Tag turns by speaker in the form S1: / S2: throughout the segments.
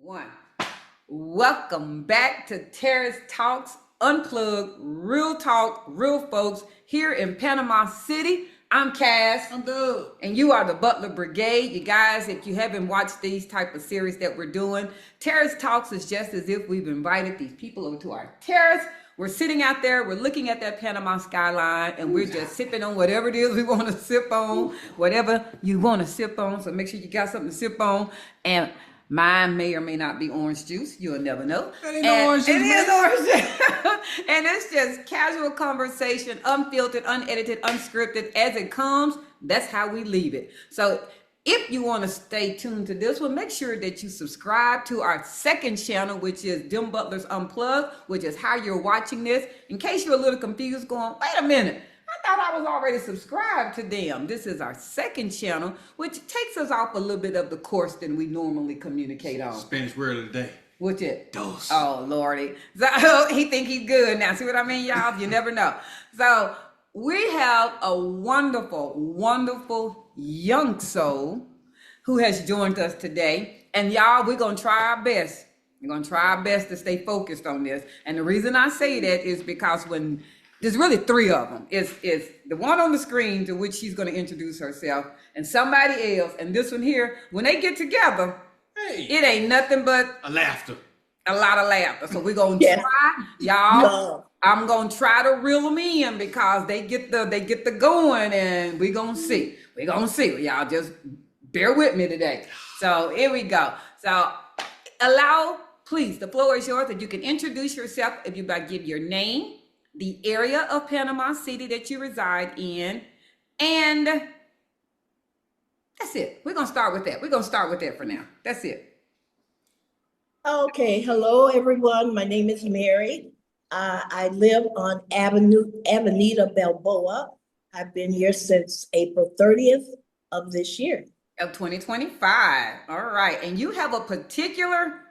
S1: One. Welcome back to Terrace Talks, Unplugged, Real Talk, Real Folks here in Panama City. I'm Cass.
S2: I'm Doug.
S1: And you are the Butler Brigade. You guys, if you haven't watched these type of series that we're doing, Terrace Talks is just as if we've invited these people over to our terrace. We're sitting out there, we're looking at that Panama skyline, and we're just sipping on whatever it is we want to sip on, whatever you want to sip on. So make sure you got something to sip on. And mine may or may not be orange juice. You'll never know.
S2: That ain't no orange juice.
S1: It is orange juice. And it's just casual conversation, unfiltered, unedited, unscripted. As it comes, that's how we leave it. So if you want to stay tuned to this one, make sure that you subscribe to our second channel, which is DemButlers Unplugged, which is how you're watching this. In case you're a little confused, going, wait a minute, I thought I was already subscribed to them. This is our second channel, which takes us off a little bit of the course than we normally communicate on.
S2: Spanish word of the day.
S1: What's it?
S2: Dos.
S1: Oh, Lordy. So he think he's good now. See what I mean, y'all? You never know. So we have a wonderful, wonderful young soul who has joined us today. And y'all, we're going to try our best. We're going to try our best to stay focused on this. And the reason I say that is because when there's really three of them. It's the one on the screen to which she's going to introduce herself and somebody else. And this one here, when they get together, it ain't nothing but
S2: a laughter.
S1: A lot of laughter. So we're going to try, y'all. No. I'm going to try to reel them in because they get the going and we're going to see. We're going to see. Y'all just bear with me today. So here we go. So please, the floor is yours. If you can introduce yourself, if you give your name, the area of Panama City that you reside in, and that's it. We're going to start with that. We're going to start with that for now. That's it.
S3: Okay. Hello, everyone. My name is Mary. I live on Avenida, Balboa. I've been here since April 30th of this year.
S1: Of 2025. All right. And you have a particular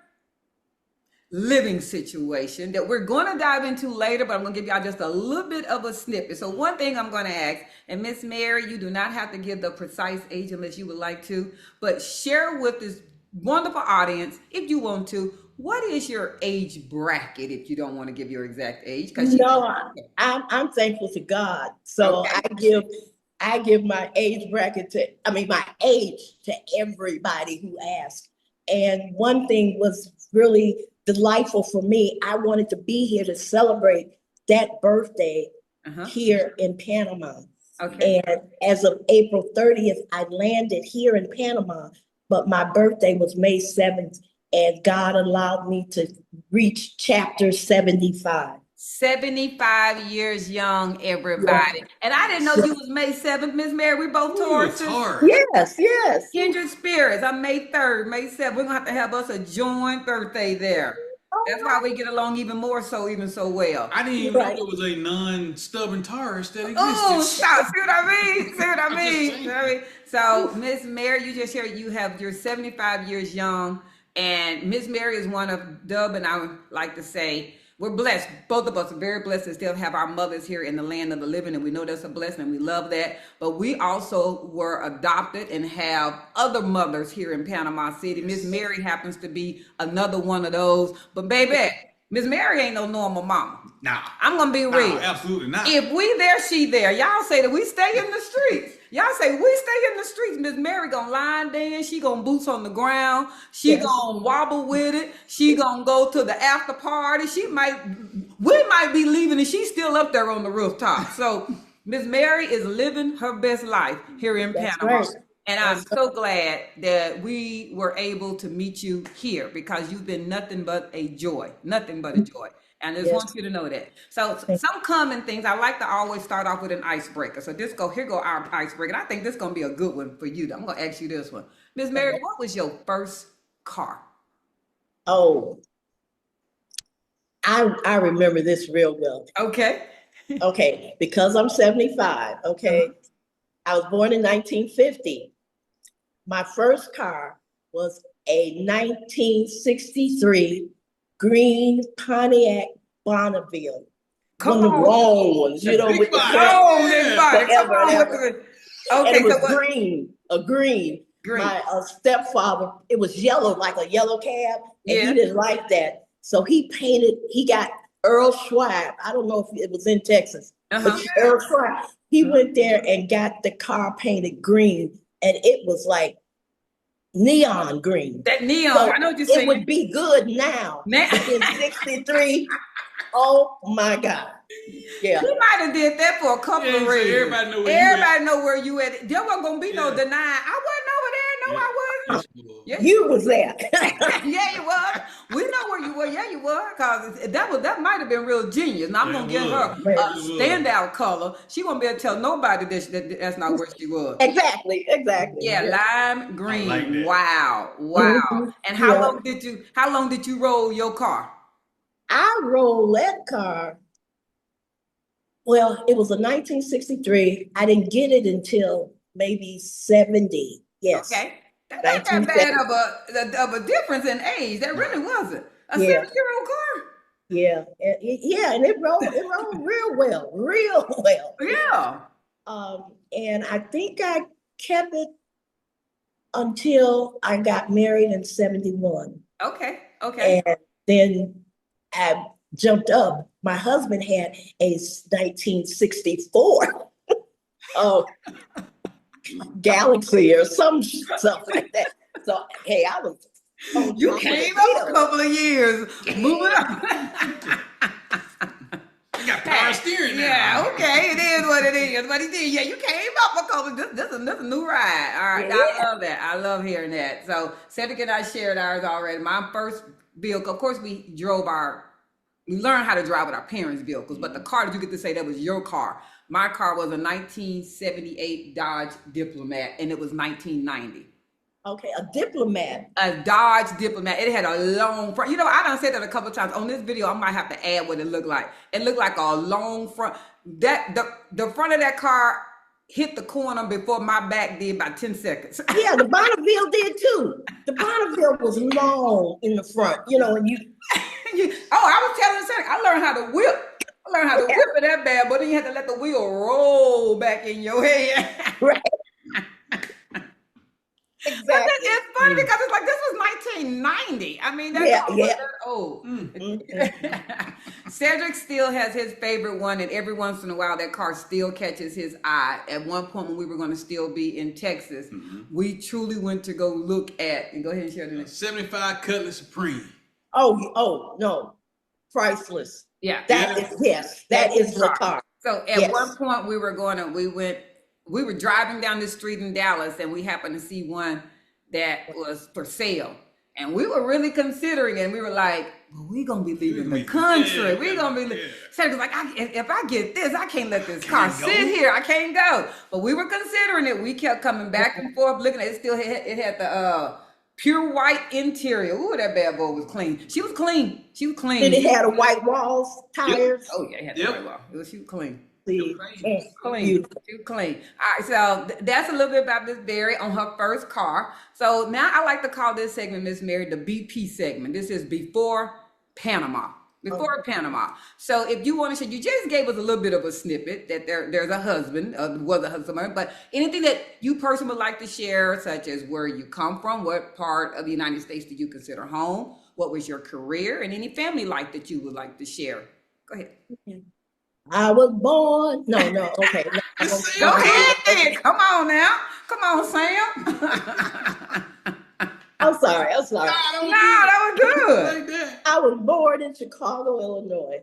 S1: living situation that we're going to dive into later, but I'm going to give y'all just a little bit of a snippet. So one thing I'm going to ask, and Miss Mary, you do not have to give the precise age unless you would like to, but share with this wonderful audience, if you want to, what is your age bracket if you don't want to give your exact age?
S3: I'm thankful to God. So okay. I give my age bracket my age to everybody who asked. And one thing was really delightful for me. I wanted to be here to celebrate that birthday here in Panama. Okay. And as of April 30th, I landed here in Panama, but my birthday was May 7th, and God allowed me to reach chapter 75.
S1: 75 years young, everybody. Yeah. And I didn't know you was May 7th, Miss Mary. We both Tauruses.
S3: Yes.
S1: Kindred spirits. I'm May 3rd, May 7th. We're going to have us a joint birthday there. That's why we get along even so well.
S2: I didn't even know it was a non-stubborn Taurus that existed.
S1: Oh, stop. See what I mean? So, Miss Mary, you just shared you're 75 years young. And Miss Mary is one of Dub, and I would like to say, we're blessed. Both of us are very blessed to still have our mothers here in the land of the living, and we know that's a blessing, and we love that. But we also were adopted and have other mothers here in Panama City. Miss Mary happens to be another one of those. But baby, Miss Mary ain't no normal mama.
S2: Nah.
S1: I'm going to be real.
S2: Absolutely not.
S1: If we there, she there. Y'all say that we stay in the streets. Y'all say we stay in the streets. Miss Mary gonna line dance. She gonna boots on the ground. She gonna wobble with it. She gonna go to the after party. We might be leaving and she's still up there on the rooftop. So Miss Mary is living her best life here in Panama. Right. And I'm so glad that we were able to meet you here because you've been nothing but a joy. And I just want you to know that. So some common things, I like to always start off with an icebreaker. So here go our icebreaker. And I think this is going to be a good one for you. I'm going to ask you this one. Miss Mary, what was your first car?
S3: Oh, I remember this real well.
S1: Okay.
S3: Okay, because I'm 75, okay? I was born in 1950. My first car was a 1963 green Pontiac Bonneville. One of the wrong ones, with the forever. Okay, and it was green,
S1: Green.
S3: my stepfather, it was yellow, like a yellow cab, and
S1: Yeah.
S3: he didn't like that. So he got Earl Schwab. I don't know if it was in Texas, but Earl Schwab, he went there and got the car painted green, and it was like neon green.
S1: That neon,
S3: So
S1: I know what you're saying.
S3: it would be good now.
S1: Now-
S3: But in 63, oh my God. Yeah.
S1: He might have did that for a couple of
S2: so
S1: reasons.
S2: everybody know where you
S1: Everybody know where you at. There wasn't gonna be no
S2: Yeah.
S1: denying. I wasn't over there. No, I wasn't. Yeah,
S3: You was there.
S1: yeah, you was. We know where you were. Yeah, you were. Cause that might have been real genius. Now I'm
S2: Yeah,
S1: gonna
S2: it
S1: give her
S2: was.
S1: a
S2: It was.
S1: standout color. She won't be able to tell nobody that's not where she was.
S3: Exactly.
S1: Yeah, lime green.
S2: I like that.
S1: Wow.
S3: Mhm.
S1: And how
S3: Yeah.
S1: long did you roll your car?
S3: I rolled that car. Well, it was a 1963. I didn't get it until maybe 70. Yes.
S1: Okay. That ain't that bad of a difference in age. That really wasn't. A
S3: Yeah.
S1: 7-year-old car.
S3: Yeah. And it rolled real well.
S1: Yeah.
S3: And I think I kept it until I got married in 71.
S1: Okay.
S3: And then I jumped up. My husband had a 1964 Galaxy or some stuff like that. So, hey, I was.
S1: You came up a couple of years. Moving up.
S2: I got power steering now.
S1: Yeah, okay, it is what it is. But he did. Yeah, you came up a couple. This is a new ride. All right,
S3: Yeah.
S1: I love that. I love hearing that. So Cedric and I shared ours already. My first vehicle, of course, we learned how to drive with our parents' vehicles, but the car that you get to say that was your car. My car was a 1978 Dodge Diplomat, and it was 1990.
S3: Okay, a Diplomat.
S1: A Dodge Diplomat. It had a long front. You know, I done said that a couple of times. On this video, I might have to add what it looked like. It looked like a long front. The front of that car hit the corner before my back did by 10 seconds.
S3: Yeah, the Bonneville did too. The Bonneville was long in the front, and you.
S1: I was telling Cedric, I learned how to whip. I learned how to whip it that bad, but then you had to let the wheel roll back in your head.
S3: Right. Exactly.
S1: But it's funny because it's like this was 1990. I mean, that's that old. Cedric still has his favorite one, and every once in a while that car still catches his eye. At one point when we were going to still be in Texas, we truly went to go look at, and go ahead and share the next.
S2: 75 Cutlass Supreme.
S3: Oh no, priceless.
S1: Yeah.
S3: That is the car.
S1: So at one point we were driving down the street in Dallas, and we happened to see one that was for sale. And we were really considering it. And we were like, well, we're going to be leaving the country. We're going to be leaving. So it was like, if I get this, I can't let this car sit here. I can't go. But we were considering it. We kept coming back and forth, looking at it. It had the pure white interior. Ooh, that bad boy was clean. She was clean.
S3: Did it have a white walls, tires?
S1: Oh, yeah, it had the white wall. She was clean.
S3: Clean.
S1: Too clean. All right, so that's a little bit about Miss Mary on her first car. So now I like to call this segment, Miss Mary, the BP segment. This is before Panama. Panama. So if you want to share, you just gave us a little bit of a snippet that there's a husband, was a husband, but anything that you personally would like to share, such as where you come from, what part of the United States do you consider home, what was your career, and any family life that you would like to share. Go ahead.
S3: I was born. No, okay.
S1: Go ahead. Come on now. Come on, Sam.
S3: I'm sorry.
S1: No, that was good.
S3: I was born in Chicago, Illinois.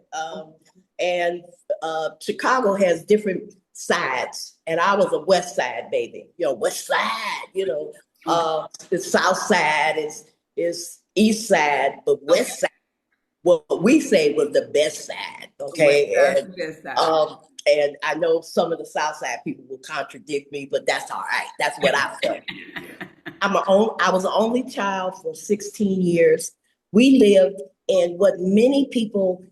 S3: And Chicago has different sides. And I was a West Side baby. West Side, the South Side is East Side, but West Side, what we say was the best side. Okay. And I know some of the South Side people will contradict me, but that's all right. That's what I felt. I was the only child for 16 years. We lived in what many people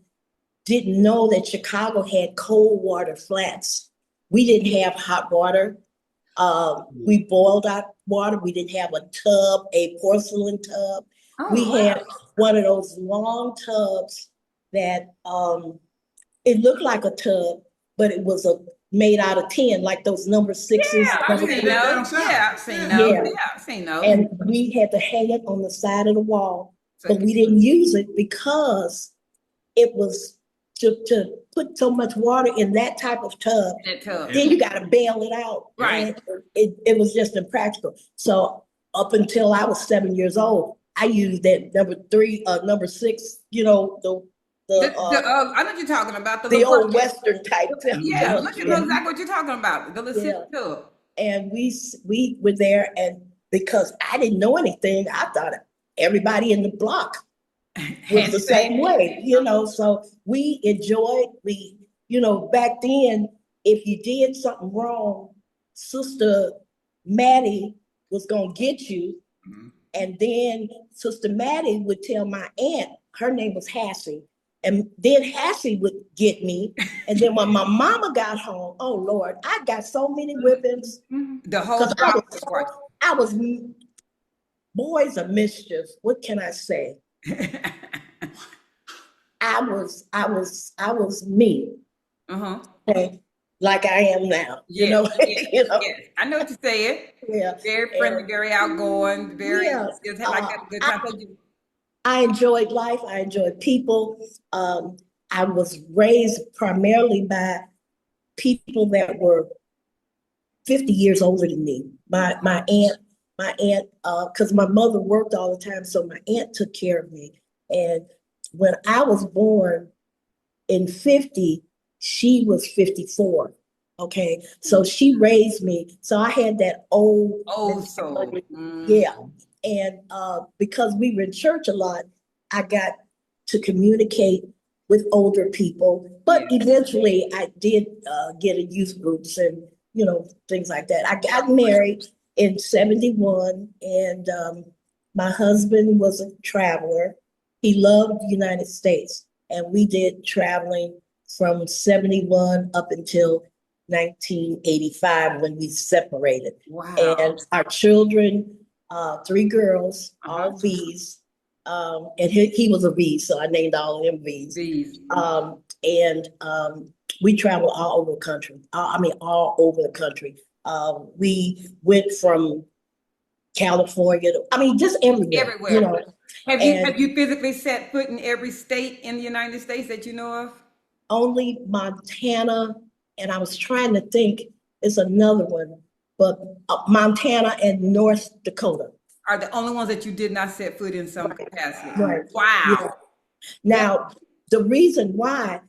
S3: didn't know, that Chicago had cold water flats. We didn't have hot water. We boiled our water. We didn't have a tub, a porcelain tub. We had one of those long tubs that it looked like a tub, but it was made out of tin, like those number sixes.
S1: Yeah, I've seen
S2: down
S1: those.
S2: south.
S1: Yeah, I've seen
S2: Yeah.
S1: those.
S3: Yeah.
S1: Yeah, I've seen those.
S3: And we had to hang it on the side of the wall,
S1: So
S3: but we didn't use it because it was to put so much water in that type of tub.
S1: that tub.
S3: Then you got to bail it out.
S1: Right.
S3: And it was just impractical. So up until I was 7 years old, I used that number six, you know,
S1: I know what you're talking about.
S3: the
S1: little
S3: old
S1: bucket.
S3: Western type.
S1: Yeah,
S3: tub.
S1: look at exactly what you're talking about. The little
S3: Yeah.
S1: tub.
S3: And we were there, and because I didn't know anything, I thought everybody in the block was the same way, you know. So we enjoyed. You know, back then, if you did something wrong, Sister Maddie was gonna get you, and then Sister Maddie would tell my aunt. Her name was Hassie. And then Hassie would get me. And then when my mama got home, oh Lord, I got so many whippings.
S1: The whole
S3: Because
S1: block
S3: I was boys of mischief. What can I say? I was me. Okay, like I am now.
S1: Yeah,
S3: you know. You know.
S1: yeah. I know what you said.
S3: Yeah.
S1: Very friendly, very outgoing, very just like that good time.
S3: I enjoyed life. I enjoyed people. I was raised primarily by people that were 50 years older than me. My aunt, because my mother worked all the time, so my aunt took care of me. And when I was born in 50, she was 54. Okay, so she raised me. So I had that old
S1: soul.
S3: Yeah. And because we were in church a lot, I got to communicate with older people. But eventually I did get in youth groups and, you know, things like that. I got married in 71, and my husband was a traveler. He loved the United States, and we did traveling from 71 up until 1985 when we separated.
S1: Wow.
S3: And our children, 3 girls, all V's. And he was a V, so I named all of them V's. And we traveled all over the country. All over the country. We went from California to, just everywhere.
S1: Everywhere.
S3: You know.
S1: Have you physically set foot in every state in the United States that you know of?
S3: Only Montana, and I was trying to think, it's another one, but Montana and North Dakota
S1: are the only ones that you did not set foot in some capacity.
S3: Right.
S1: Wow.
S3: Yeah. Now, the reason why,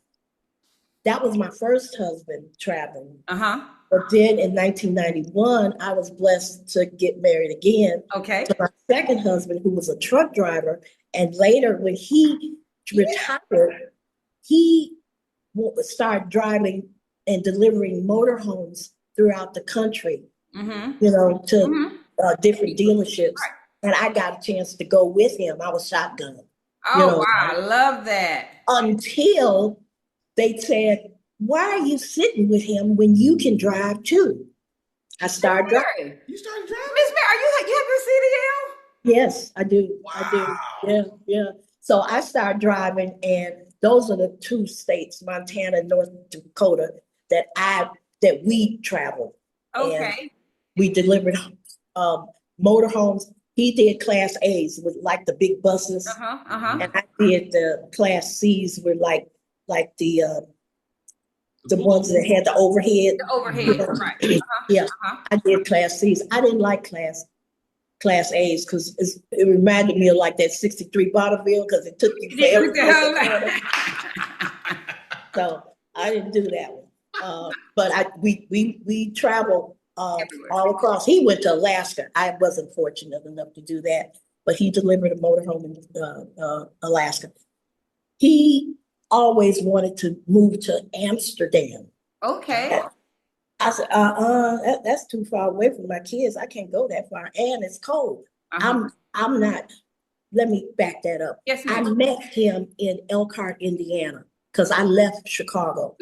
S3: that was my first husband traveling. But then in 1991, I was blessed to get married again.
S1: Okay.
S3: To my second husband, who was a truck driver. And later, when he retired, he started driving and delivering motorhomes throughout the country, you know, to different dealerships. Right. And I got a chance to go with him. I was shotgun.
S1: Oh, you know, wow. I love that.
S3: Until they said, why are you sitting with him when you can drive too? I started driving.
S2: You started driving?
S1: Miss Mary, you have your CDL?
S3: Yes, I do.
S2: Wow.
S3: I do. Yeah. So I started driving, and those are the 2 states, Montana and North Dakota, that we traveled.
S1: Okay.
S3: And we delivered motorhomes. He did Class A's with like the big buses, and I did the Class C's with like the ones that had the overhead.
S1: The overhead, right?
S3: Yeah, I did Class C's. I didn't like Class A's because it reminded me of like that '63 Bonneville, because it took you forever. So I didn't do that one. But we traveled all across. He went to Alaska. I wasn't fortunate enough to do that, but he delivered a motorhome in Alaska. He always wanted to move to Amsterdam.
S1: Okay.
S3: I said, that's too far away from my kids. I can't go that far, and it's cold. I'm not. Let me back that up.
S1: Yes,
S3: I met him in Elkhart, Indiana, because I left Chicago.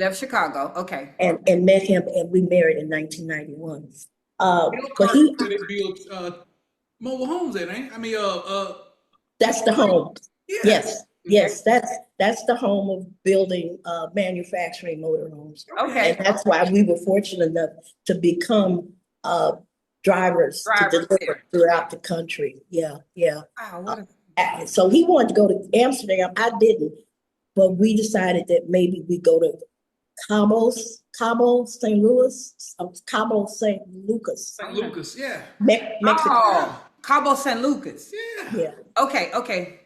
S1: Okay.
S3: And met him, and we married in 1991. But
S2: they built mobile homes, ain't?
S3: That's the home.
S2: Yeah.
S3: Yes. Yes, that's the home of building manufacturing motorhomes.
S1: Okay.
S3: And that's why we were fortunate enough to become drivers to
S1: Drivers
S3: deliver
S1: there.
S3: throughout the country. Yeah, yeah.
S1: Wow, what a
S3: So he wanted to go to Amsterdam. I didn't, but we decided that maybe we go to Cabo, St. Louis, Cabo, St. Lucas,
S2: St. Lucas, yeah.
S3: Mexico.
S1: Oh, Cabo San Lucas.
S2: Yeah.
S3: Yeah,
S1: Okay, okay,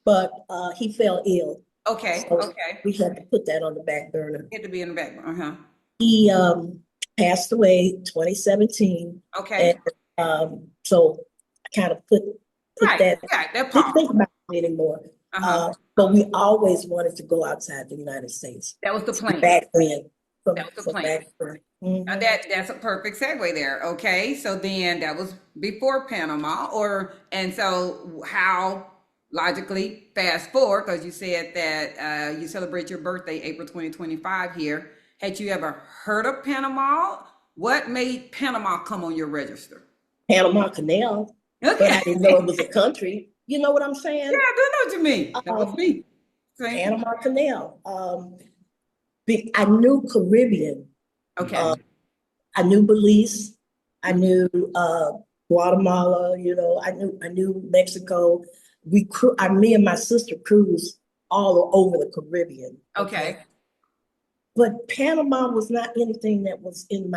S3: but he fell ill,
S1: okay,
S3: so
S1: okay.
S3: we had to put that on the back burner.
S1: Had to be in the background,
S3: He passed away 2017,
S1: Okay.
S3: and so I kind of put
S1: Right,
S3: that.
S1: that
S3: Didn't
S1: part.
S3: think about it anymore. But we always wanted to go outside the United States.
S1: That was the plan.
S3: Back then.
S1: That was the plan. Now that's a perfect segue there. Okay, so then that was before Panama, and so how logically fast forward, because you said that you celebrate your birthday April 2025 here. Had you ever heard of Panama? What made Panama come on your register?
S3: Panama Canal, but I didn't know it was a country. You know what I'm saying?
S1: Yeah, I do know what you mean. That was me.
S3: Panama Canal. I knew Caribbean.
S1: Okay.
S3: I knew Belize. I knew Guatemala. I knew Mexico. Me and my sister cruised all over the Caribbean.
S1: Okay.
S3: But Panama was not anything that was in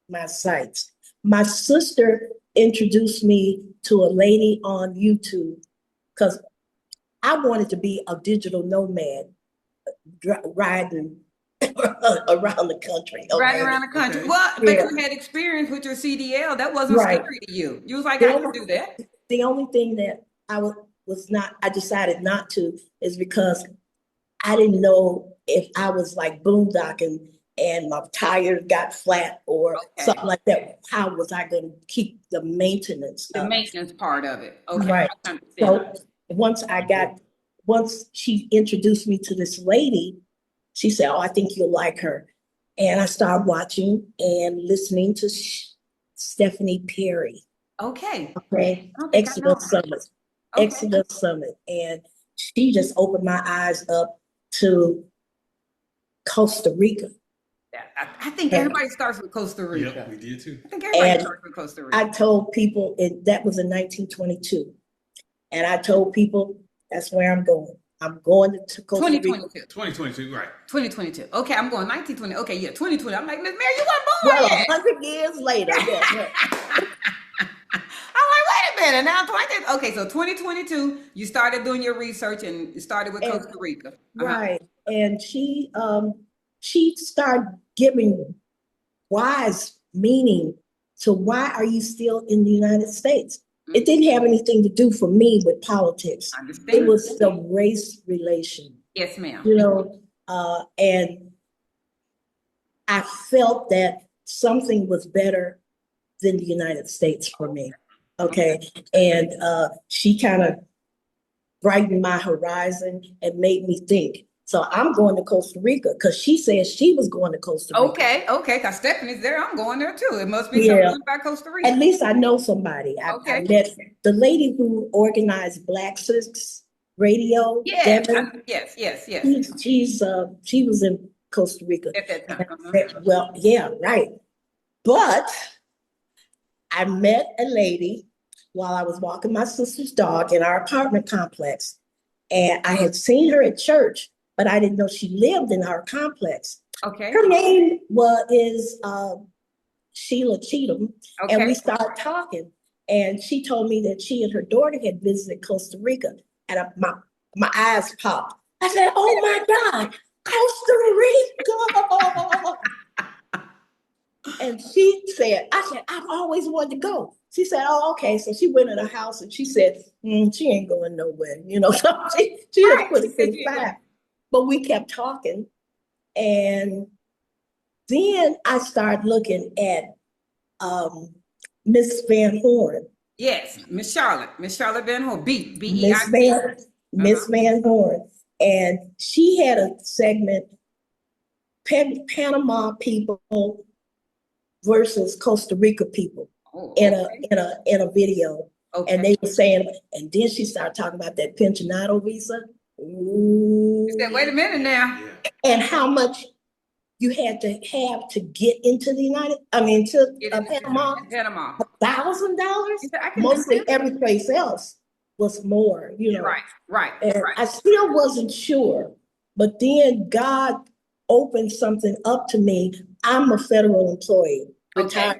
S3: my sights. My sister introduced me to a lady on YouTube because I wanted to be a digital nomad, riding around the country.
S1: Riding around the country.
S2: Okay.
S1: Well, but you had experience with your CDL. That wasn't scary to you. You was like, I can do that.
S3: The only thing that I decided not to is because I didn't know if I was like boondocking and my tires got flat or something like that. How was I going to keep the maintenance?
S1: The maintenance part of it. Okay.
S3: Right. So once she introduced me to this lady, she said, "Oh, I think you'll like her." And I started watching and listening to Stephanie Perry.
S1: Okay.
S3: Exodus Summit. Exodus Summit. And she just opened my eyes up to Costa Rica.
S1: I think everybody starts with Costa Rica.
S2: Yep, we did too.
S1: I think everybody starts with Costa Rica.
S3: I told people, that was in 1922. And I told people, that's where I'm going. I'm going to Costa Rica.
S2: 2022, right.
S1: 2022. Okay, I'm going 1920. Okay, yeah, 2020. I'm like, Miss Mary, you weren't born yet.
S3: 100 years later. Yeah.
S1: I'm like, wait a minute. Now, okay, so 2022, you started doing your research and started with Costa Rica.
S3: Right. And she started giving wise meaning to why are you still in the United States? It didn't have anything to do for me with politics. It was the race relation.
S1: Yes, ma'am.
S3: And I felt that something was better than the United States for me. Okay. And she kind of brightened my horizon and made me think. So I'm going to Costa Rica because she said she was going to Costa Rica.
S1: Okay, because Stephanie's there. I'm going there too. It must be something about Costa Rica.
S3: At least I know somebody. I met the lady who organized Black Six Radio.
S1: Yes.
S3: She was in Costa Rica
S1: at that time.
S3: Well, yeah, right. But I met a lady while I was walking my sister's dog in our apartment complex, and I had seen her at church, but I didn't know she lived in our complex.
S1: Okay.
S3: Her name is Sheila Cheatham, and we started talking. And she told me that she and her daughter had visited Costa Rica, and my eyes popped. I said, "Oh my God, Costa Rica!" And she said, "I've always wanted to go." She said, "Oh, okay." So she went in her house and she said, "She ain't going nowhere," So she just put it to the side. But we kept talking, and then I started looking at Miss Van Horn.
S1: Yes, Miss Charlotte Van Horn, B-E-I-C.
S3: Miss Van Horn, and she had a segment, Panama people versus Costa Rica people, in a video. And they were saying, and then she started talking about that pensionado visa. Ooh.
S1: You said, wait a minute now.
S2: Yeah.
S3: And how much you had to have to get into the
S1: Get into
S3: Panama?
S1: Panama.
S3: $1,000?
S1: You said, I can do
S3: Mostly
S1: this.
S3: every place else was more,
S1: Right.
S3: And I still wasn't sure. But then God opened something up to me. I'm a federal employee,
S1: Okay.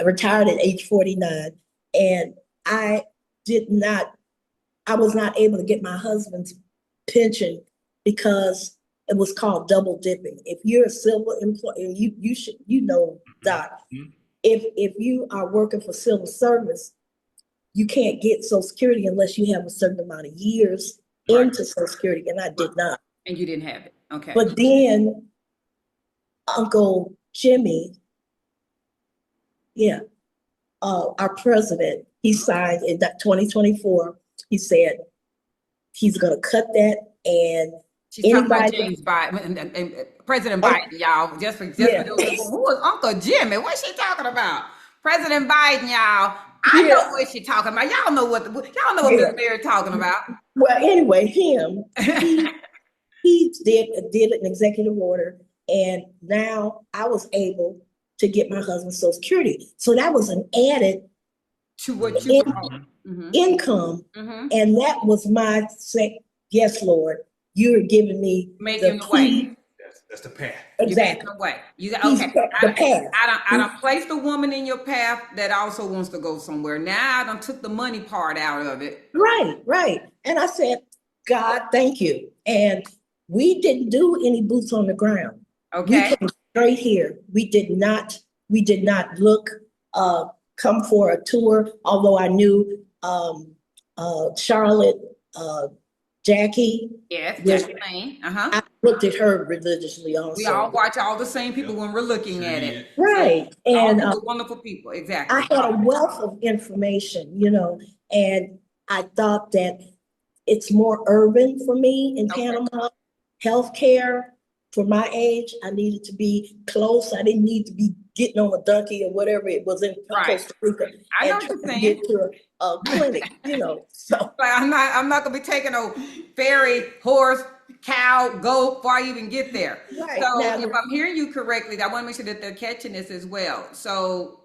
S3: retired at age 49. And I was not able to get my husband's pension because it was called double dipping. If you're a civil employee, you should, Doc,
S2: Mhm.
S3: if you are working for civil service, you can't get Social Security unless you have a certain amount of years into Social Security, and I did not.
S1: And you didn't have it. Okay.
S3: But then Uncle Jimmy, our president, he signed in 2024. He said he's going to cut that, and
S1: She's talking about
S3: anybody.
S1: James Biden and President Biden, y'all. Just for
S3: Yeah.
S1: those who is Uncle Jimmy? What's she talking about? President Biden, y'all. I
S3: Yeah.
S1: know what she's talking about. Y'all know what
S3: Yeah.
S1: Miss Mary talking about.
S3: Well, anyway, he did an executive order, and now I was able to get my husband's Social Security. So that was an added
S1: To what you
S3: income,
S1: Mhm.
S3: and that was my say, yes, Lord, you're giving me
S1: Making the way.
S2: That's the path.
S3: Exactly.
S1: You're making the way. You
S3: He's
S1: okay?
S3: the path.
S1: I don't place the woman in your path that also wants to go somewhere. Now I done took the money part out of it.
S3: Right. And I said, God, thank you. And we didn't do any boots on the ground.
S1: Okay.
S3: We came straight here. We did not look, come for a tour, although I knew Charlotte, Jackie.
S1: Yes,
S3: Yes.
S1: Jackie Lane.
S3: I looked at her religiously also.
S1: We all watch all the same people when we're looking at it.
S3: Right.
S1: So, all
S3: And
S1: these wonderful people, exactly.
S3: I had a wealth of information, and I thought that it's more urban for me in Panama. Healthcare for my age, I needed to be close. I didn't need to be getting on a donkey or whatever it was in Costa Rica.
S1: I know
S3: and
S1: what you're
S3: trying to
S1: saying.
S3: get to a clinic, So
S1: Like I'm not gonna be taking a ferry, horse, cow, goat before I even get there.
S3: Right.
S1: So
S3: Now,
S1: if I'm hearing you correctly, I want to make sure that they're catching this as well. So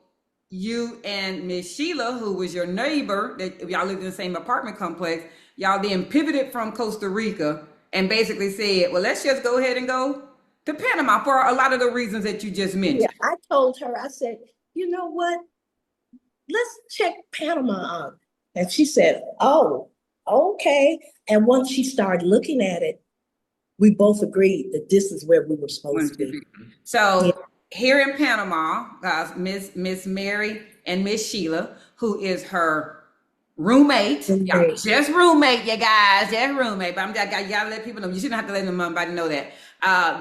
S1: you and Miss Sheila, who was your neighbor, that y'all lived in the same apartment complex, y'all then pivoted from Costa Rica and basically said, well, let's just go ahead and go to Panama for a lot of the reasons that you just mentioned.
S3: yeah, I told her, I said, you know what? Let's check Panama out. And she said, oh, okay. And once she started looking at it, we both agreed that this is where we were supposed to be.
S1: So here in Panama, guys, Miss Mary and Miss Sheila, who is her roommate, just roommate, you guys, just roommate. But I gotta let people know. You shouldn't have to let anybody know that.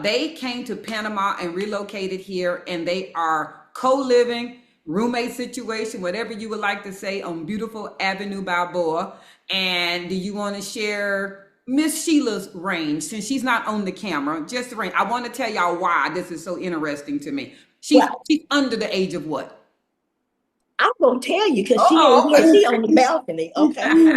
S1: They came to Panama and relocated here, and they are co-living, roommate situation, whatever you would like to say, on beautiful Avenue Balboa. And do you want to share Miss Sheila's range, since she's not on the camera, just the range? I want to tell y'all why this is so interesting to me. She's under the age of what?
S3: I'm gonna tell you because she on the balcony. Okay.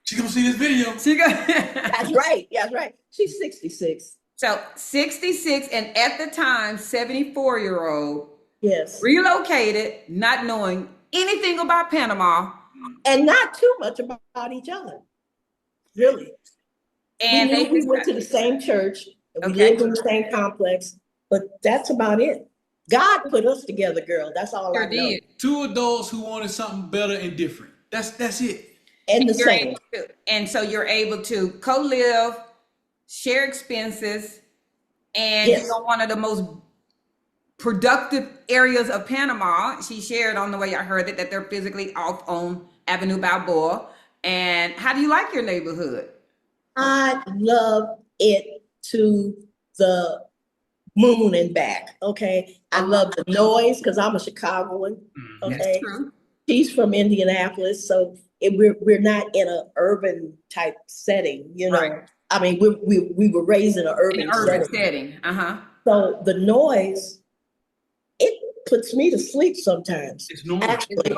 S2: She's gonna see this video.
S3: That's right. She's 66.
S1: So 66, and at the time, 74-year-old.
S3: Yes.
S1: Relocated, not knowing anything about Panama.
S3: And not too much about each other. Really. And we went to the same church, and we lived in the same complex, but that's about it. God put us together, girl. That's all I know.
S2: Two adults who wanted something better and different. That's it.
S3: And the same.
S1: And so you're able to co-live, share expenses, and you're one of the most productive areas of Panama. She shared on the way I heard it that they're physically off on Avenue Balboa. And how do you like your neighborhood?
S3: I love it to the moon and back. Okay. I love the noise because I'm a Chicagoan. Okay.
S1: That's true.
S3: She's from Indianapolis, so we're not in an urban type setting, Right. I mean, we were raised in an urban setting. So the noise, it puts me to sleep sometimes.
S2: It's normal.
S3: Actually,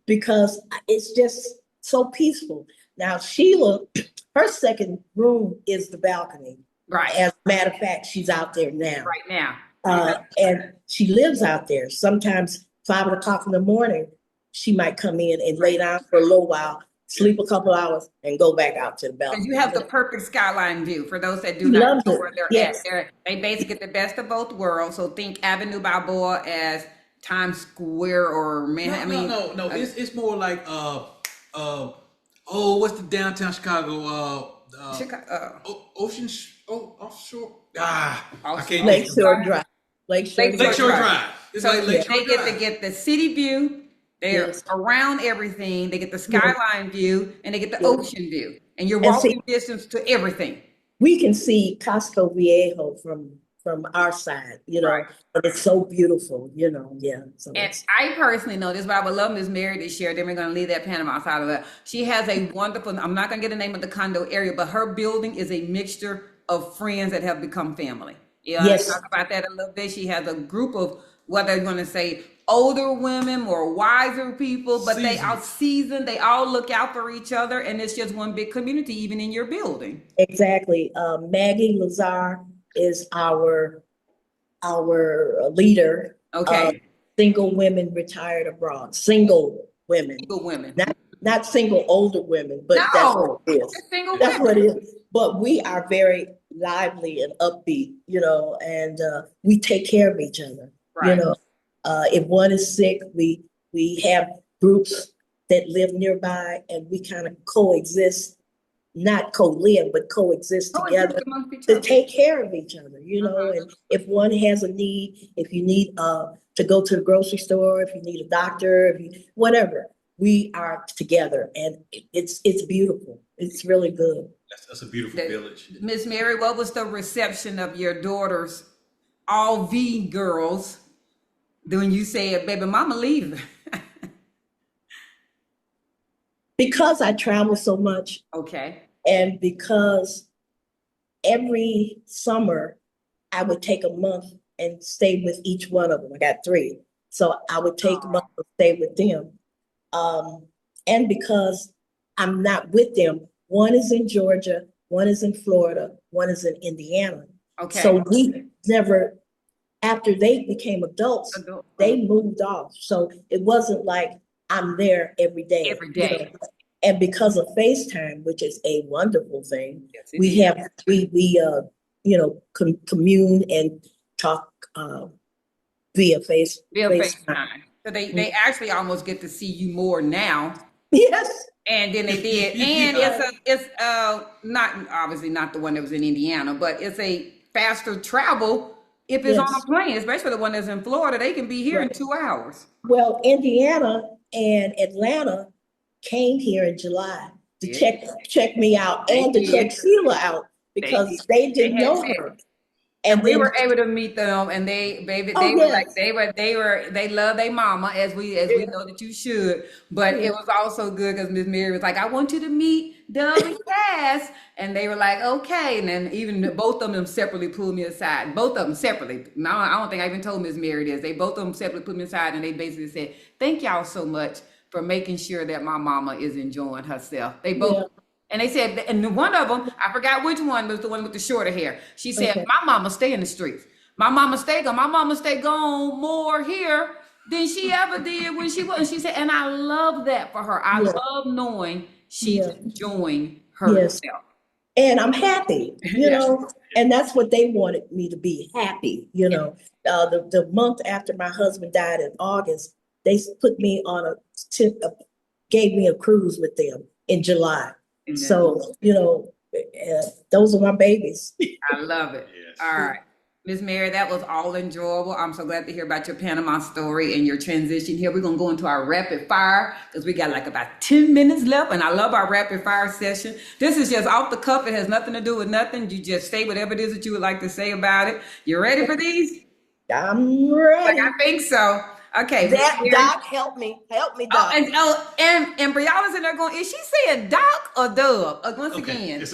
S3: because it's just so peaceful. Now, Sheila her second room is the balcony.
S1: Right.
S3: As a matter of fact, she's out there now.
S1: Right now.
S3: And she lives out there. Sometimes 5 o'clock in the morning, she might come in and lay down for a little while, sleep a couple hours, and go back out to the balcony.
S1: You have the perfect skyline view. For those that do
S3: She
S1: not
S3: loves
S1: know
S3: it.
S1: where they're
S3: Yes.
S1: at, they basically get the best of both worlds. So think Avenue Balboa as Times Square or Manhattan.
S2: No. It's more like what's the downtown Chicago? Ocean offshore. I can't.
S3: Lakeshore Drive.
S2: Lakeshore Drive. It's like Lakeshore
S1: They
S2: Drive.
S1: get to get the city view. They're around everything. They get the skyline view and they get the ocean view. And you're walking distance to everything.
S3: We can see Casco Viejo from our side, but it's so beautiful, So
S1: and I personally know this, but I would love Ms. Mary to share. Then we're going to leave that Panama side of that. She has a wonderful, I'm not going to get the name of the condo area, but her building is a mixture of friends that have become family.
S3: Yes.
S1: Talk about that a little bit. She has a group of, whether you want to say older women, more wiser people, but they are seasoned. They all look out for each other, and it's just one big community, even in your building.
S3: Exactly. Maggie Lazar is our leader.
S1: Okay.
S3: Single women retired abroad. Single women.
S1: Single women.
S3: Not single older women, but that's what it is.
S1: Single
S3: that's
S1: women.
S3: what it is. But we are very lively and upbeat, and we take care of each other.
S1: Right.
S3: If one is sick, we have groups that live nearby, and we kind of coexist, not co-live, but coexist together to take care of each other, and if one has a need, if you need to go to the grocery store, if you need a doctor, whatever, we are together, and it's beautiful. It's really good.
S2: That's a beautiful village.
S1: Miss Mary, what was the reception of your daughters, all V girls, when you said, baby mama leaving?
S3: Because I travel so much.
S1: Okay.
S3: And because every summer I would take a month and stay with each one of them. I got 3. So I would take a month and stay with them. And because I'm not with them, one is in Georgia, one is in Florida, one is in Indiana.
S1: Okay.
S3: So we never, after they became adults, they moved off. So it wasn't like I'm there every day.
S1: Every day.
S3: And because of FaceTime, which is a wonderful thing,
S1: Yes,
S3: we commune and talk via FaceTime.
S1: So they actually almost get to see you more now.
S3: Yes.
S1: And then they did. And it's not obviously not the one that was in Indiana, but it's a faster travel if it's on a plane, especially the one that's in Florida. They can be here in 2 hours.
S3: Well, Indiana and Atlanta came here in July to check me out and to check Sheila out because they didn't know her.
S1: And we were able to meet them, and they love their mama as we know that you should. But it was also good because Miss Mary was like, I want you to meet Doug and Cass, and they were like, okay. And then even both of them separately pulled me aside. Both of them separately. Now I don't think I even told Miss Mary this. They both of them separately put me aside, and they basically said, thank y'all so much for making sure that my mama is enjoying herself. They both. Yeah. And they said, and one of them, I forgot which one, was the one with the shorter hair. She said, my mama stay in the streets. My mama stay gone. My mama stay gone more here than she ever did when she was. And she said, and I love that for her. I love knowing she's enjoying herself.
S3: And I'm happy, you know, and that's what they wanted me to be, happy, you know. The month after my husband died in August, they put me on gave me a cruise with them in July. So, you know, those are my babies.
S1: I love it. Yes. All right. Ms. Mary, that was all enjoyable. I'm so glad to hear about your Panama story and your transition here. We're going to go into our rapid fire because we got like about 10 minutes left, and I love our rapid fire session. This is just off the cuff. It has nothing to do with nothing. You just say whatever it is that you would like to say about it. You ready for these?
S3: I'm ready.
S1: I think so. Okay.
S3: Doc, help me, Doc.
S1: And Brianna's in there going, is she saying Doc or Dub? Once again, it's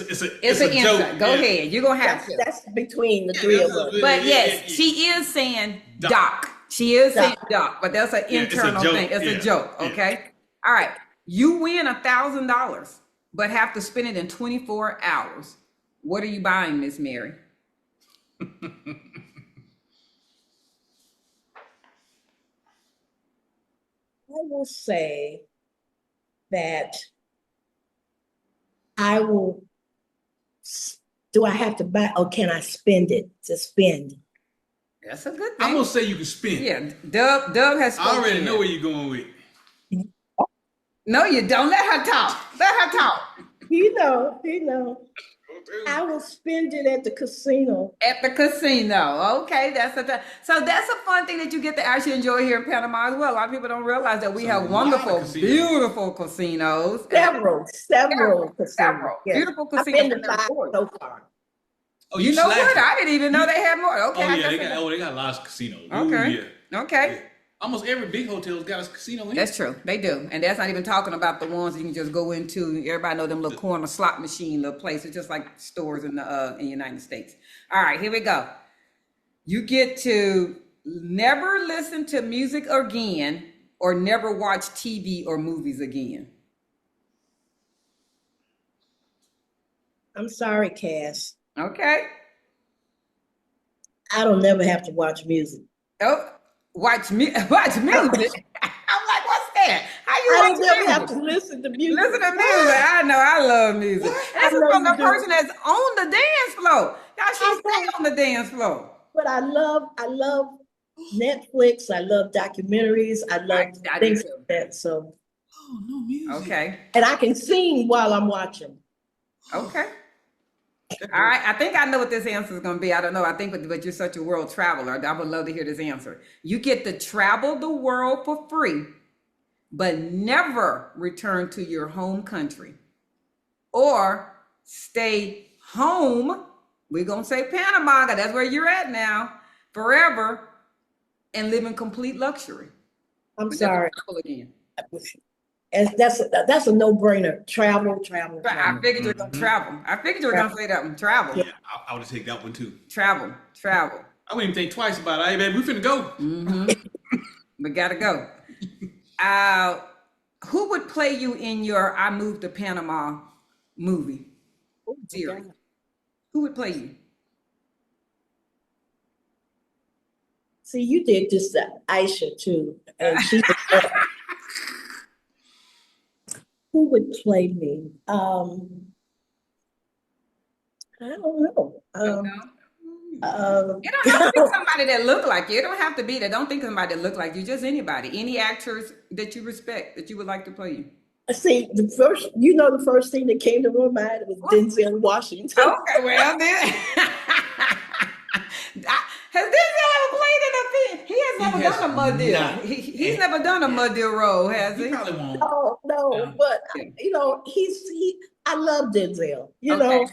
S1: an joke. Go ahead. You're going to have to.
S3: That's between the three of us.
S1: But yes, she is saying Doc. She is saying Doc, but that's an internal thing. It's a joke, okay? All right. You win $1,000. but have to spend it in 24 hours. What are you buying, Miss Mary?
S3: I will say that I will, do I have to buy or can I spend it to spend?
S1: That's a good
S2: I'm
S1: thing.
S2: gonna say you can spend.
S1: Yeah, Dub has
S2: I
S1: spoken.
S2: already know where you're going with.
S1: No, you don't. Let her talk. Let her talk.
S3: You know. I will spend it at the casino.
S1: At the casino. Okay, so that's a fun thing that you get to actually enjoy here in Panama as well. A lot of people don't realize that we have wonderful, beautiful casinos.
S3: Several casinos.
S1: Several
S3: Yes.
S1: beautiful
S3: I've
S1: casinos.
S3: been to 5 so far.
S2: Oh,
S1: You know what? I didn't even know they had more. Okay.
S2: Oh yeah, they got lots of casinos.
S1: Okay.
S2: Ooh, yeah.
S1: Okay.
S2: Yeah. Almost every big hotel's got a casino in it.
S1: That's true. They do. And that's not even talking about the ones you can just go into. Everybody know them little corner slot machine little places, just like stores in the United States. All right, here we go. You get to never listen to music again or never watch TV or movies again.
S3: I'm sorry, Cass.
S1: Okay.
S3: I don't never have to watch music.
S1: Oh, watch music. I'm like, what's that? How you
S3: I
S1: watch
S3: don't never
S1: music?
S3: have to listen to music.
S1: Listen to music. I know. I love music. This is from the person that's on the dance floor. Y'all should stay on the dance floor.
S3: But I love Netflix. I love documentaries. I love things like that. So.
S2: Oh, no music.
S1: Okay.
S3: And I can sing while I'm watching.
S1: Okay. All right. I think I know what this answer is going to be. I don't know. I think, but you're such a world traveler. I would love to hear this answer. You get to travel the world for free, but never return to your home country, or stay home. We're going to say Panama, because that's where you're at now, forever, and live in complete luxury.
S3: I'm sorry.
S1: Again.
S3: And that's a no-brainer. Travel.
S1: I figured you're going to travel. I figured you were going to say that one. Travel.
S2: Yeah, I would take that one too.
S1: Travel.
S2: I wouldn't even think twice about it. Hey, baby, we finna go.
S1: Mm-hmm. We got to go. Who would play you in your I Moved to Panama movie series? Who would play you?
S3: See, you did this to Aisha too, and she. Who would play me? I don't know.
S1: You don't have to be somebody that look like you. It don't have to be that. Don't think of somebody that look like you. Just anybody. Any actors that you respect that you would like to play you.
S3: See, the first thing that came to my mind was Denzel Washington.
S1: Okay, well then. Has Denzel ever played in a film? He has never done a mud deal. He's never done a mud deal role, has he?
S2: He probably won't.
S3: No, but I love Denzel. You know,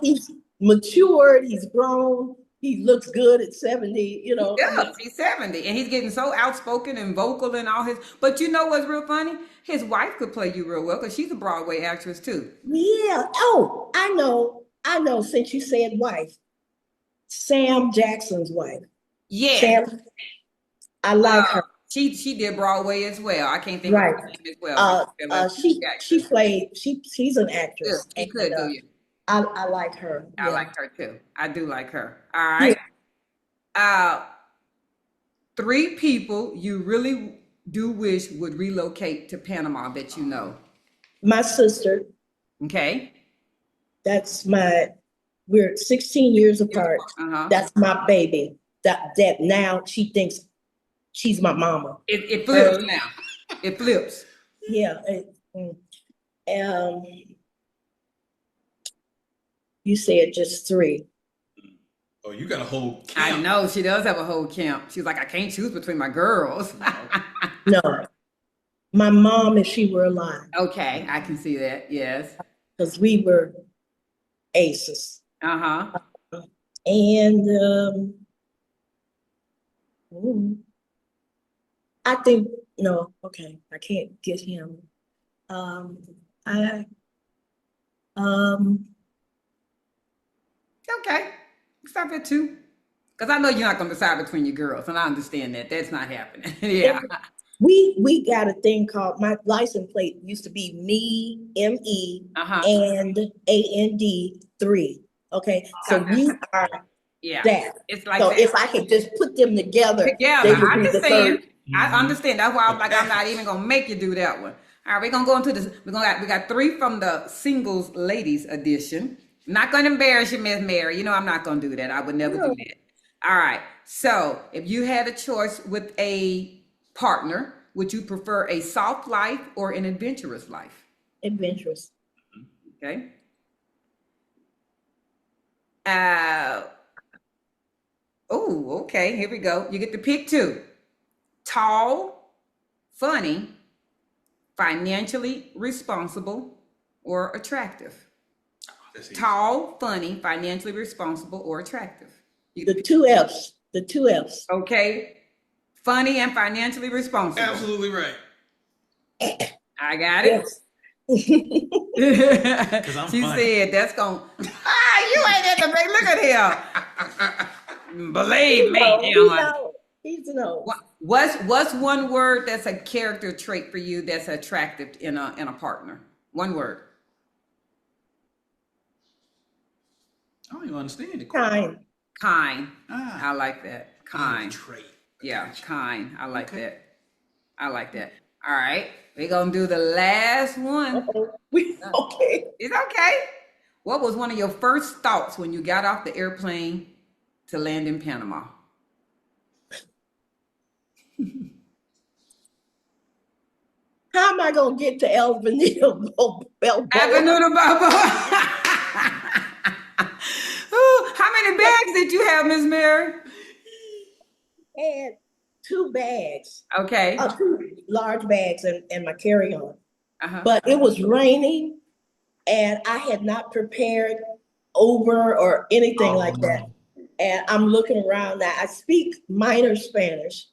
S3: he's matured, he's grown, he looks good at 70, you know.
S1: Yeah, he's 70 and he's getting so outspoken and vocal and all his, but you know what's real funny? His wife could play you real well because she's a Broadway actress too.
S3: Yeah. Oh, I know, since you said wife. Sam Jackson's wife.
S1: Yeah.
S3: Sam, I like her.
S1: She did Broadway as well. I can't think of her name as well.
S3: She's an actress.
S1: Yeah, she could do you.
S3: I like her.
S1: I like her too. I do like her. All right. Yeah. 3 people you really do wish would relocate to Panama that you know.
S3: My sister.
S1: Okay.
S3: We're 16 years apart. That's my baby. That now she thinks she's my mama.
S1: It flips now. It flips.
S3: Yeah. You said just 3.
S2: Oh, you got a whole camp.
S1: I know she does have a whole camp. She's like, I can't choose between my girls.
S3: No. My mom, if she were alive.
S1: Okay, I can see that. Yes.
S3: Because we were aces. And I think I can't get him.
S1: Okay, stop at 2. Because I know you're not going to decide between your girls, and I understand that. That's not happening. Yeah.
S3: We got a thing called, my license plate used to be me, M-E, and A-N-D 3. Okay, so we are that.
S1: It's like
S3: so
S1: that.
S3: if I could just put them together, they
S1: I
S3: would be the third.
S1: I understand. That's why I'm like, I'm not even gonna make you do that one. All right, we're gonna go into this. We got 3 from the singles ladies edition. I'm not gonna embarrass you, Miss Mary. You know I'm not gonna do that. I would never do that. All right. So if you had a choice with a partner, would you prefer a soft life or an adventurous life?
S3: Adventurous.
S1: Okay. Oh, okay. Here we go. You get to pick 2. Tall, funny, financially responsible, or attractive. Tall, funny, financially responsible, or attractive.
S3: The 2 F's. The 2 F's.
S1: Okay. Funny and financially responsible.
S2: Absolutely right.
S1: I got it.
S2: Because I'm
S1: She
S2: funny.
S1: said that's gonna you ain't at the break. Look at him. Believe me.
S3: He's no.
S1: What's one word that's a character trait for you that's attractive in a partner? One word.
S2: I don't even understand it.
S3: Kind.
S1: I like that. Kind.
S2: Trait.
S1: Yeah, kind. I like that. All right. We're gonna do the last one.
S3: Okay.
S1: It's okay. What was one of your first thoughts when you got off the airplane to land in Panama?
S3: How am I gonna get to Avenida Balboa?
S1: Avenida Balboa. How many bags did you have, Miss Mary?
S3: Had 2 bags.
S1: Okay.
S3: 2 large bags and my carry-on. But it was raining and I had not prepared over or anything like that. And I'm looking around now. I speak minor Spanish.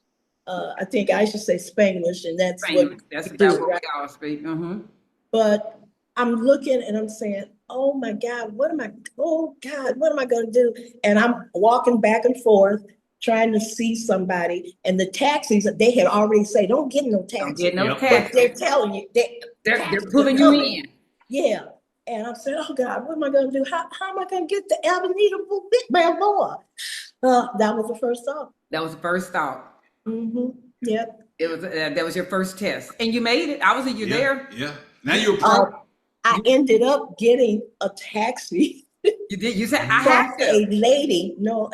S3: I think I should say Spanglish, and that's what
S1: we all speak.
S3: But I'm looking and I'm saying, oh my God, what am I gonna do? And I'm walking back and forth, trying to see somebody. And the taxis, they had already said, don't get no taxi.
S1: Don't get no
S3: But
S1: taxi.
S3: they're telling you,
S1: they're pulling you in.
S3: Yeah. And I'm saying, oh God, what am I gonna do? How am I gonna get to Avenida Balboa? That was the first thought.
S1: That was the first thought.
S3: Yep.
S1: It was that was your first test, and you made it. I was you there.
S2: Yeah. Now you're a pro.
S3: I ended up getting a taxi.
S1: You did. You said I have to.
S3: A lady, no,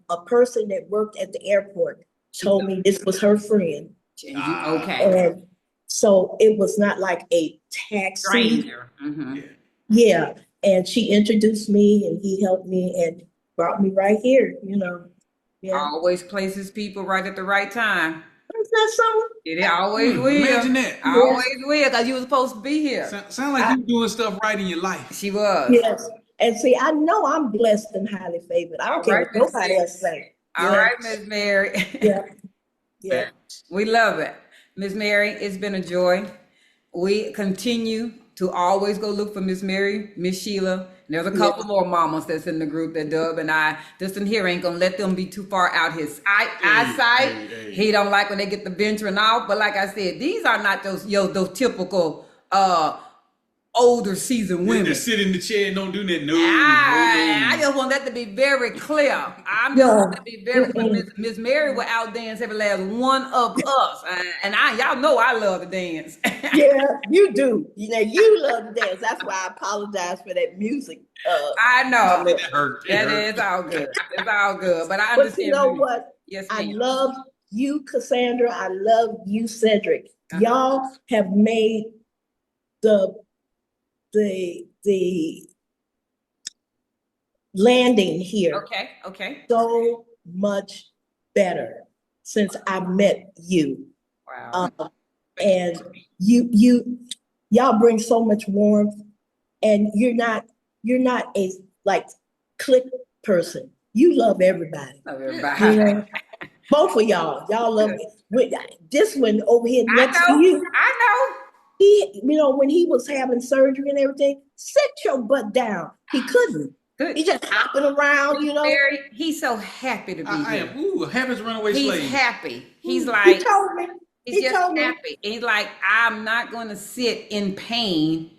S3: a person that worked at the airport told me this was her friend.
S1: Okay.
S3: And so it was not like a taxi.
S1: Stranger.
S3: Yeah. And she introduced me and he helped me and brought me right here, Yeah.
S1: Always places people right at the right time.
S3: Is that something?
S1: It always will.
S2: Imagine that.
S1: Always will, because you were supposed to be here.
S2: Sound like you're doing stuff right in your life.
S1: She was.
S3: Yes. And see, I know I'm blessed and highly favored. I don't care what nobody else say.
S1: All right, Miss Mary.
S3: Yeah.
S1: We love it. Miss Mary, it's been a joy. We continue to always go look for Miss Mary, Miss Sheila. There's a couple more mamas that's in the group that Dub and I just in here ain't gonna let them be too far out his eyesight. He don't like when they get the venturing out. But like I said, these are not those typical older seasoned women.
S2: Just sit in the chair and don't do that. No.
S1: I just want that to be very clear. I'm just want that to be very clear. Miss Mary will outdance every last one of us. And y'all know I love to dance.
S3: Yeah, you do. You love to dance. That's why I apologize for that music.
S1: I know.
S2: It hurt.
S1: It's all good. It's all good. But I understand.
S3: But you know what?
S1: Yes,
S3: I
S1: ma'am.
S3: love you, Cassandra. I love you, Cedric. Y'all have made the landing here
S1: Okay.
S3: so much better since I met you.
S1: Wow.
S3: And y'all bring so much warmth, and you're not a like clique person. You love everybody. Both of y'all love it. This one over here next to you.
S1: I know.
S3: He, when he was having surgery and everything, sit your butt down. He couldn't.
S1: Good.
S3: He just hopping around,
S1: He's so happy to be here.
S2: Happy's runaway slave.
S1: He's happy. He's like,
S3: he told me.
S1: He's
S3: He
S1: just
S3: told me.
S1: happy. And he's like, I'm not going to sit in pain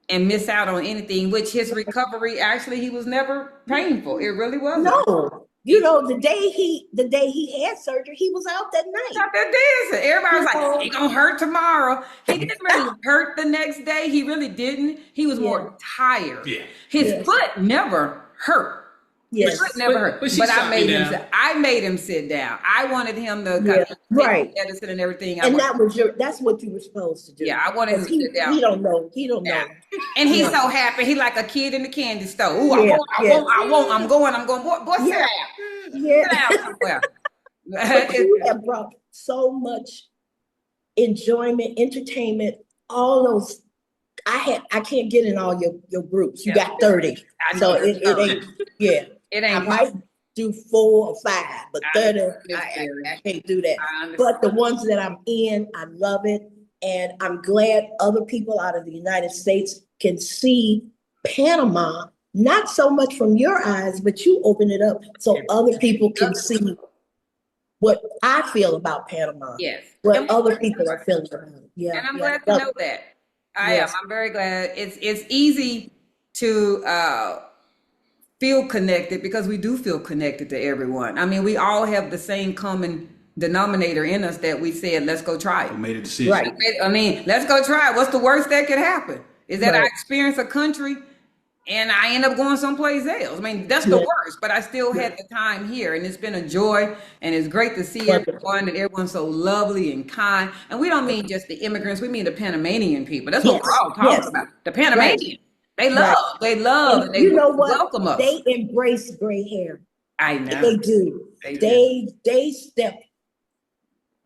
S1: and miss out on anything, which his recovery, actually, he was never painful. It really wasn't.
S3: No. You know, the day he had surgery, he was out that night.
S1: Out there dancing. Everybody was like, he gonna hurt tomorrow. He didn't really hurt the next day. He really didn't. He was more tired.
S2: Yeah.
S1: His foot never hurt.
S3: Yes.
S1: His foot never hurt.
S2: But she
S1: But I
S2: shot me
S1: made him
S2: down.
S1: I made him sit down. I wanted him to take
S3: Right.
S1: medicine and everything.
S3: And that's what you were supposed to do.
S1: Yeah, I wanted him to sit down.
S3: He don't know. He don't know.
S1: And he's so happy. He like a kid in the candy store. Ooh, I won't. I'm going. Boy, sit down.
S3: Yeah.
S1: Sit down somewhere.
S3: But you have brought so much enjoyment, entertainment, all those. I can't get in all your groups. You got 30. So it ain't,
S1: It
S3: I
S1: ain't.
S3: might do 4 or 5, but 30, I can't do that. But the ones that I'm in, I love it. And I'm glad other people out of the United States can see Panama, not so much from your eyes, but you open it up so other people can see what I feel about Panama.
S1: Yes.
S3: What other people are feeling about it. Yeah.
S1: And I'm glad to know that. I am. I'm very glad. It's easy to feel connected because we do feel connected to everyone. I mean, we all have the same common denominator in us that we said, let's go try it.
S2: We made a decision.
S3: Right.
S1: I mean, let's go try it. What's the worst that could happen? Is that I experience a country and I end up going someplace else. I mean, that's the worst, but I still had the time here, and it's been a joy, and it's great to see everyone, and everyone's so lovely and kind. And we don't mean just the immigrants, we mean the Panamanian people. That's what we're all talking about. The Panamanians. They love, and they welcome us.
S3: They embrace gray hair.
S1: I know.
S3: They do. They step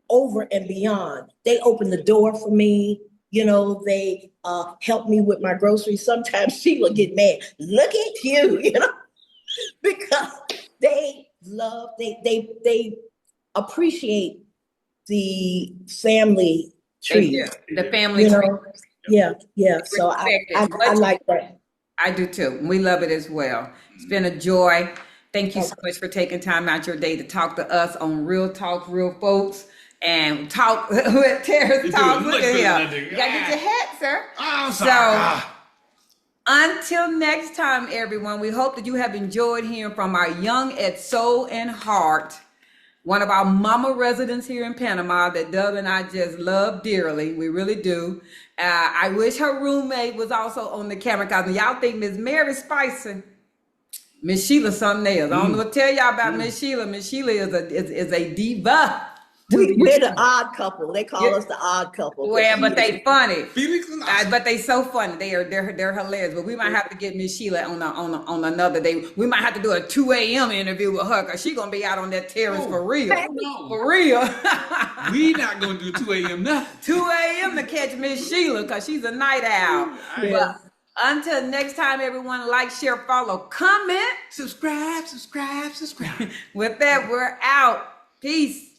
S3: over and beyond. They open the door for me. You know, they help me with my groceries. Sometimes Sheila get mad. Look at you, you know, because they love, they appreciate the family tree.
S1: The family
S3: tree.
S1: Know?
S3: Yeah. So I like that.
S1: I do too. We love it as well. It's been a joy. Thank you so much for taking time out your day to talk to us on Real Talk, Real Folks. And talk with Terrace Talks. Look at him. You gotta get your hat, sir.
S2: I'm sorry.
S1: So, until next time, everyone, we hope that you have enjoyed hearing from our young at soul and heart, one of our mama residents here in Panama that Dub and I just love dearly. We really do. I wish her roommate was also on the camera because y'all think Miss Mary Spicer, Miss Sheila something else. I don't know what to tell y'all about Miss Sheila. Miss Sheila is a diva.
S3: We're the odd couple. They call us the odd couple.
S1: Well, but they funny.
S2: Felix and
S1: But they so funny. They're hilarious. But we might have to get Miss Sheila on another day. We might have to do a 2 a.m. interview with her because she's gonna be out on that terrace for real.
S2: No.
S1: For real.
S2: We not gonna do 2 a.m. nothing.
S1: 2 a.m. to catch Miss Sheila because she's a night owl. But until next time, everyone, like, share, follow, comment,
S2: Subscribe.
S1: With that, we're out. Peace.